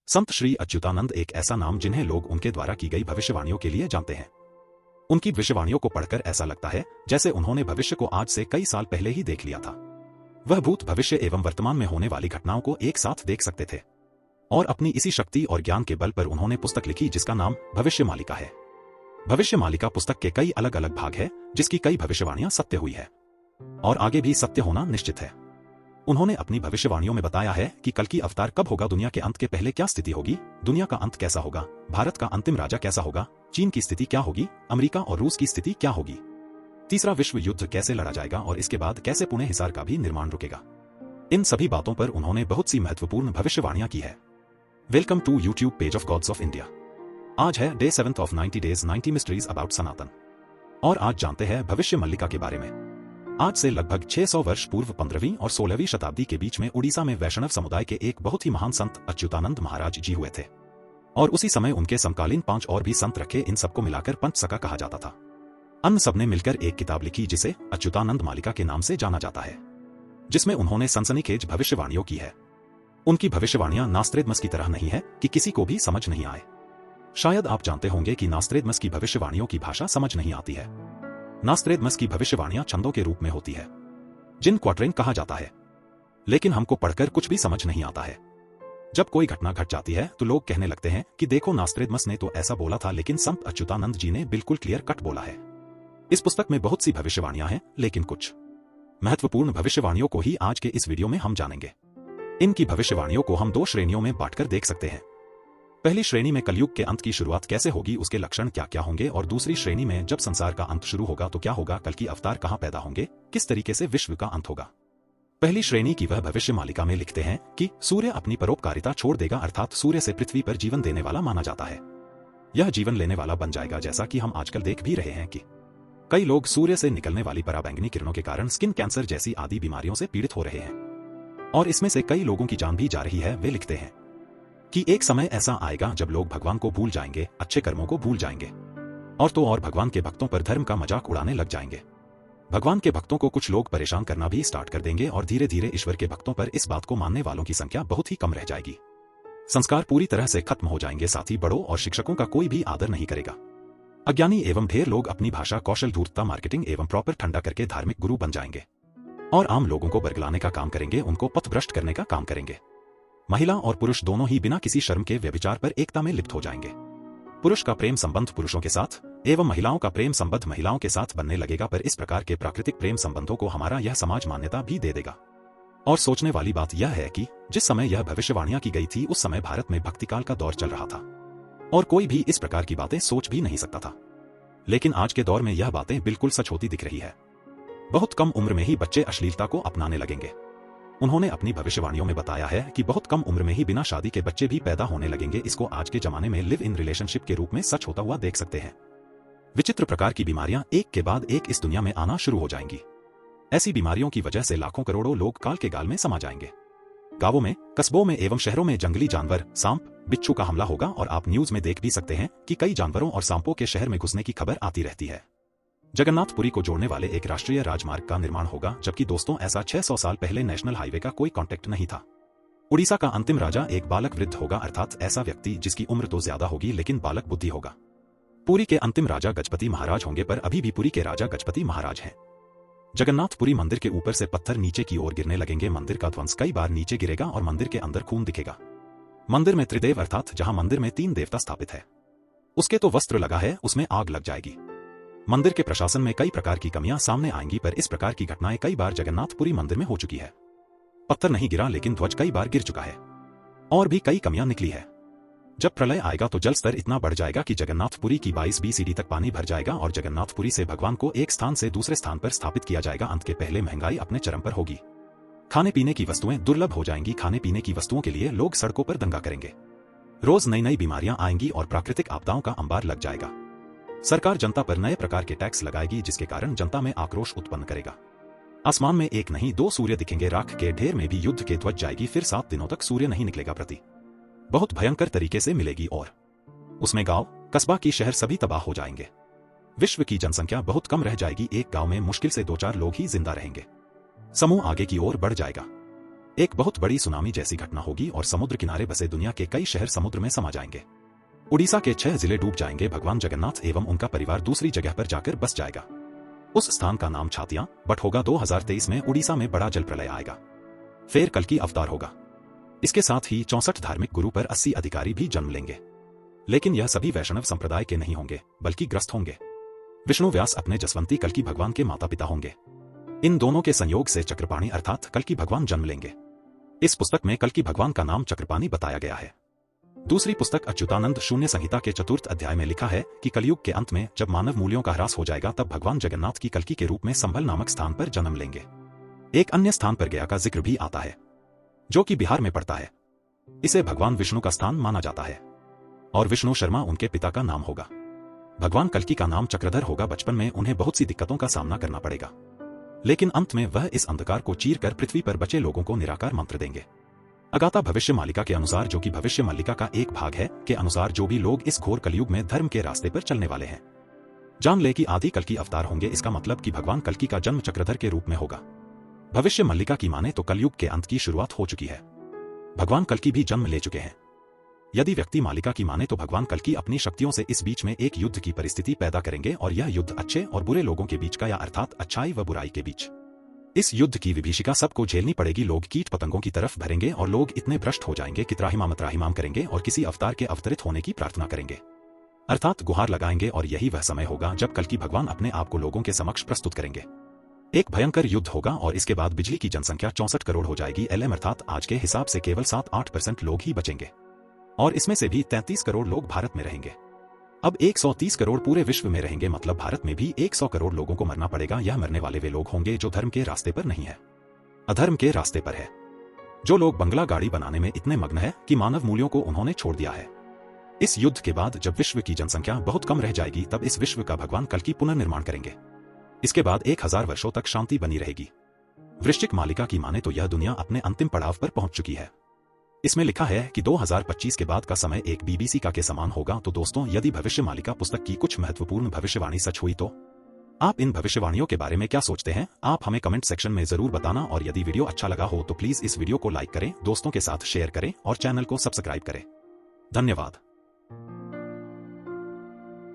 संत श्री अच्युतानंद एक ऐसा नाम जिन्हें लोग उनके द्वारा की गई भविष्यवाणियों के लिए जानते हैं। उनकी भविष्यवाणियों को पढ़कर ऐसा लगता है जैसे उन्होंने भविष्य को आज से कई साल पहले ही देख लिया था। वह भूत, भविष्य एवं वर्तमान में होने वाली घटनाओं को एक साथ देख सकते थे और अपनी इसी शक्ति और ज्ञान के बल पर उन्होंने पुस्तक लिखी जिसका नाम भविष्य मालिका है। भविष्य मालिका पुस्तक के कई अलग अलग भाग है जिसकी कई भविष्यवाणियां सत्य हुई है और आगे भी सत्य होना निश्चित है। उन्होंने अपनी भविष्यवाणियों में बताया है कि कल की अवतार कब होगा, दुनिया के अंत के पहले क्या स्थिति होगी, दुनिया का अंत कैसा होगा, भारत का अंतिम राजा कैसा होगा, चीन की स्थिति क्या होगी, अमेरिका और रूस की स्थिति क्या होगी, तीसरा विश्व युद्ध कैसे लड़ा जाएगा और इसके बाद कैसे पुणे हिसार का भी निर्माण रुकेगा। इन सभी बातों पर उन्होंने बहुत सी महत्वपूर्ण भविष्यवाणियां की है। Welcome to YouTube page of gods of India. आज है day 7 of 90 days 90 mysteries about Sanatan और आज जानते हैं भविष्य मल्लिका के बारे में। आज से लगभग 600 वर्ष पूर्व 15वीं और 16वीं शताब्दी के बीच में उड़ीसा में वैष्णव समुदाय के एक बहुत ही महान संत अच्युतानंद महाराज जी हुए थे और उसी समय उनके समकालीन 5 और भी संत रखे। इन सबको मिलाकर पंचसखा कहा जाता था। अन्य सबने मिलकर एक किताब लिखी जिसे अच्युतानंद मालिका के नाम से जाना जाता है, जिसमें उन्होंने सनसनीखेज भविष्यवाणियों की है। उनकी भविष्यवाणियां नास्त्रेदमस की तरह नहीं है कि किसी को भी समझ नहीं आए। शायद आप जानते होंगे कि नास्त्रेदमस की भविष्यवाणियों की भाषा समझ नहीं आती है। नास्त्रेदमस की भविष्यवाणियां छंदों के रूप में होती है जिन क्वाट्रेन कहा जाता है, लेकिन हमको पढ़कर कुछ भी समझ नहीं आता है। जब कोई घटना घट जाती है तो लोग कहने लगते हैं कि देखो नास्त्रेदमस ने तो ऐसा बोला था, लेकिन संत अच्युतानंद जी ने बिल्कुल क्लियर कट बोला है। इस पुस्तक में बहुत सी भविष्यवाणियां हैं, लेकिन कुछ महत्वपूर्ण भविष्यवाणियों को ही आज के इस वीडियो में हम जानेंगे। इनकी भविष्यवाणियों को हम 2 श्रेणियों में बांटकर देख सकते हैं। पहली श्रेणी में कलयुग के अंत की शुरुआत कैसे होगी, उसके लक्षण क्या क्या होंगे, और दूसरी श्रेणी में जब संसार का अंत शुरू होगा तो क्या होगा, कल की अवतार कहां पैदा होंगे, किस तरीके से विश्व का अंत होगा। पहली श्रेणी की वह भविष्य मालिका में लिखते हैं कि सूर्य अपनी परोपकारिता छोड़ देगा, अर्थात सूर्य से पृथ्वी पर जीवन देने वाला माना जाता है। यह जीवन लेने वाला बन जाएगा, जैसा कि हम आजकल देख भी रहे हैं कि कई लोग सूर्य से निकलने वाली पराबैंगनी किरणों के कारण स्किन कैंसर जैसी आदि बीमारियों से पीड़ित हो रहे हैं और इसमें से कई लोगों की जान भी जा रही है। वे लिखते हैं कि एक समय ऐसा आएगा जब लोग भगवान को भूल जाएंगे, अच्छे कर्मों को भूल जाएंगे और तो और भगवान के भक्तों पर धर्म का मजाक उड़ाने लग जाएंगे। भगवान के भक्तों को कुछ लोग परेशान करना भी स्टार्ट कर देंगे और धीरे धीरे ईश्वर के भक्तों पर इस बात को मानने वालों की संख्या बहुत ही कम रह जाएगी। संस्कार पूरी तरह से खत्म हो जाएंगे, साथ ही बड़ों और शिक्षकों का कोई भी आदर नहीं करेगा। अज्ञानी एवं ढेर लोग अपनी भाषा, कौशल, धूर्तता, मार्केटिंग एवं प्रॉपर ठंडा करके धार्मिक गुरु बन जाएंगे और आम लोगों को बरगलाने का काम करेंगे, उनको पथभ्रष्ट करने का काम करेंगे। महिला और पुरुष दोनों ही बिना किसी शर्म के व्यभिचार पर एकता में लिप्त हो जाएंगे। पुरुष का प्रेम संबंध पुरुषों के साथ एवं महिलाओं का प्रेम संबंध महिलाओं के साथ बनने लगेगा, पर इस प्रकार के प्राकृतिक प्रेम संबंधों को हमारा यह समाज मान्यता भी दे देगा। और सोचने वाली बात यह है कि जिस समय यह भविष्यवाणियां की गई थी उस समय भारत में भक्तिकाल का दौर चल रहा था और कोई भी इस प्रकार की बातें सोच भी नहीं सकता था, लेकिन आज के दौर में यह बातें बिल्कुल सच होती दिख रही है। बहुत कम उम्र में ही बच्चे अश्लीलता को अपनाने लगेंगे। उन्होंने अपनी भविष्यवाणियों में बताया है कि बहुत कम उम्र में ही बिना शादी के बच्चे भी पैदा होने लगेंगे। इसको आज के जमाने में लिव इन रिलेशनशिप के रूप में सच होता हुआ देख सकते हैं। विचित्र प्रकार की बीमारियां एक के बाद एक इस दुनिया में आना शुरू हो जाएंगी। ऐसी बीमारियों की वजह से लाखों करोड़ों लोग काल के गाल में समा जाएंगे। गांवों में, कस्बों में एवं शहरों में जंगली जानवर, सांप, बिच्छू का हमला होगा और आप न्यूज में देख भी सकते हैं कि कई जानवरों और सांपों के शहर में घुसने की खबर आती रहती है। जगन्नाथपुरी को जोड़ने वाले एक राष्ट्रीय राजमार्ग का निर्माण होगा, जबकि दोस्तों ऐसा 600 साल पहले नेशनल हाईवे का कोई कॉन्टेक्ट नहीं था। उड़ीसा का अंतिम राजा एक बालक वृद्ध होगा, अर्थात ऐसा व्यक्ति जिसकी उम्र तो ज्यादा होगी लेकिन बालक बुद्धि होगा। पुरी के अंतिम राजा गजपति महाराज होंगे, पर अभी भी पुरी के राजा गजपति महाराज हैं। जगन्नाथपुरी मंदिर के ऊपर से पत्थर नीचे की ओर गिरने लगेंगे, मंदिर का ध्वंस कई बार नीचे गिरेगा और मंदिर के अंदर खून दिखेगा। मंदिर में त्रिदेव अर्थात जहां मंदिर में 3 देवता स्थापित है उसके तो वस्त्र लगा है, उसमें आग लग जाएगी। मंदिर के प्रशासन में कई प्रकार की कमियां सामने आएंगी, पर इस प्रकार की घटनाएं कई बार जगन्नाथपुरी मंदिर में हो चुकी है। पत्थर नहीं गिरा लेकिन ध्वज कई बार गिर चुका है और भी कई कमियां निकली है। जब प्रलय आएगा तो जल स्तर इतना बढ़ जाएगा कि जगन्नाथपुरी की 22 BCD तक पानी भर जाएगा और जगन्नाथपुरी से भगवान को एक स्थान से दूसरे स्थान पर स्थापित किया जाएगा। अंत के पहले महंगाई अपने चरम पर होगी। खाने पीने की वस्तुएं दुर्लभ हो जाएंगी। खाने पीने की वस्तुओं के लिए लोग सड़कों पर दंगा करेंगे। रोज नई नई बीमारियां आएंगी और प्राकृतिक आपदाओं का अंबार लग जाएगा। सरकार जनता पर नए प्रकार के टैक्स लगाएगी, जिसके कारण जनता में आक्रोश उत्पन्न करेगा। आसमान में एक नहीं 2 सूर्य दिखेंगे। राख के ढेर में भी युद्ध के ध्वज जाएगी। फिर 7 दिनों तक सूर्य नहीं निकलेगा। प्रति बहुत भयंकर तरीके से मिलेगी और उसमें गांव, कस्बा की शहर सभी तबाह हो जाएंगे। विश्व की जनसंख्या बहुत कम रह जाएगी। एक गांव में मुश्किल से 2-4 लोग ही जिंदा रहेंगे। समूह आगे की ओर बढ़ जाएगा। एक बहुत बड़ी सुनामी जैसी घटना होगी और समुद्र किनारे बसे दुनिया के कई शहर समुद्र में समा जाएंगे। उड़ीसा के 6 जिले डूब जाएंगे। भगवान जगन्नाथ एवं उनका परिवार दूसरी जगह पर जाकर बस जाएगा। उस स्थान का नाम छातियां बट होगा। 2023 में उड़ीसा में बड़ा जल प्रलय आएगा। फिर कल्कि अवतार होगा। इसके साथ ही 64 धार्मिक गुरु पर 80 अधिकारी भी जन्म लेंगे। लेकिन यह सभी वैष्णव संप्रदाय के नहीं होंगे बल्कि ग्रस्त होंगे। विष्णु व्यास अपने जसवंती कल्कि भगवान के माता पिता होंगे। इन दोनों के संयोग से चक्रपाणि अर्थात कल्कि भगवान जन्म लेंगे। इस पुस्तक में कल्कि भगवान का नाम चक्रपाणि बताया गया है। दूसरी पुस्तक अच्युतानंद शून्य संहिता के 4th अध्याय में लिखा है कि कलयुग के अंत में जब मानव मूल्यों का ह्रास हो जाएगा तब भगवान जगन्नाथ की कल्कि के रूप में संभल नामक स्थान पर जन्म लेंगे। एक अन्य स्थान पर गया का जिक्र भी आता है जो कि बिहार में पड़ता है। इसे भगवान विष्णु का स्थान माना जाता है और विष्णु शर्मा उनके पिता का नाम होगा। भगवान कल्कि का नाम चक्रधर होगा। बचपन में उन्हें बहुत सी दिक्कतों का सामना करना पड़ेगा, लेकिन अंत में वह इस अंधकार को चीर कर पृथ्वी पर बचे लोगों को निराकार मंत्र देंगे। अगाथा भविष्य मालिका के अनुसार, जो कि भविष्य मल्लिका का एक भाग है, के अनुसार जो भी लोग इस घोर कलयुग में धर्म के रास्ते पर चलने वाले हैं जान ले कि आदि कल्कि अवतार होंगे। इसका मतलब कि भगवान कल्कि का जन्म चक्रधर के रूप में होगा। भविष्य मल्लिका की माने तो कलयुग के अंत की शुरुआत हो चुकी है। भगवान कल्कि भी जन्म ले चुके हैं। यदि व्यक्ति मालिका की माने तो भगवान कल्कि अपनी शक्तियों से इस बीच में एक युद्ध की परिस्थिति पैदा करेंगे और यह युद्ध अच्छे और बुरे लोगों के बीच का, या अर्थात अच्छाई व बुराई के बीच। इस युद्ध की विभीषिका सबको झेलनी पड़ेगी। लोग कीट पतंगों की तरफ भरेंगे और लोग इतने भ्रष्ट हो जाएंगे कि त्राहिमाम करेंगे और किसी अवतार के अवतरित होने की प्रार्थना करेंगे, अर्थात गुहार लगाएंगे। और यही वह समय होगा जब कल्कि भगवान अपने आप को लोगों के समक्ष प्रस्तुत करेंगे। एक भयंकर युद्ध होगा और इसके बाद बिजली की जनसंख्या 64 करोड़ हो जाएगी। LM अर्थात आज के हिसाब से केवल 7-8% लोग ही बचेंगे और इसमें से भी 33 करोड़ लोग भारत में रहेंगे। अब 130 करोड़ पूरे विश्व में रहेंगे, मतलब भारत में भी 100 करोड़ लोगों को मरना पड़ेगा। यह मरने वाले वे लोग होंगे जो धर्म के रास्ते पर नहीं है, अधर्म के रास्ते पर है। जो लोग बंगला गाड़ी बनाने में इतने मग्न है कि मानव मूल्यों को उन्होंने छोड़ दिया है। इस युद्ध के बाद जब विश्व की जनसंख्या बहुत कम रह जाएगी तब इस विश्व का भगवान कल्कि पुनर्निर्माण करेंगे। इसके बाद 1000 वर्षों तक शांति बनी रहेगी। वृश्चिक मालिका की माने तो यह दुनिया अपने अंतिम पड़ाव पर पहुंच चुकी है। इसमें लिखा है कि 2025 के बाद का समय एक BBC का के समान होगा। तो दोस्तों, यदि भविष्य मालिका पुस्तक की कुछ महत्वपूर्ण भविष्यवाणी सच हुई तो आप इन भविष्यवाणियों के बारे में क्या सोचते हैं, आप हमें कमेंट सेक्शन में जरूर बताना। और यदि वीडियो अच्छा लगा हो तो प्लीज इस वीडियो को लाइक करें, दोस्तों के साथ शेयर करें और चैनल को सब्सक्राइब करें। धन्यवाद।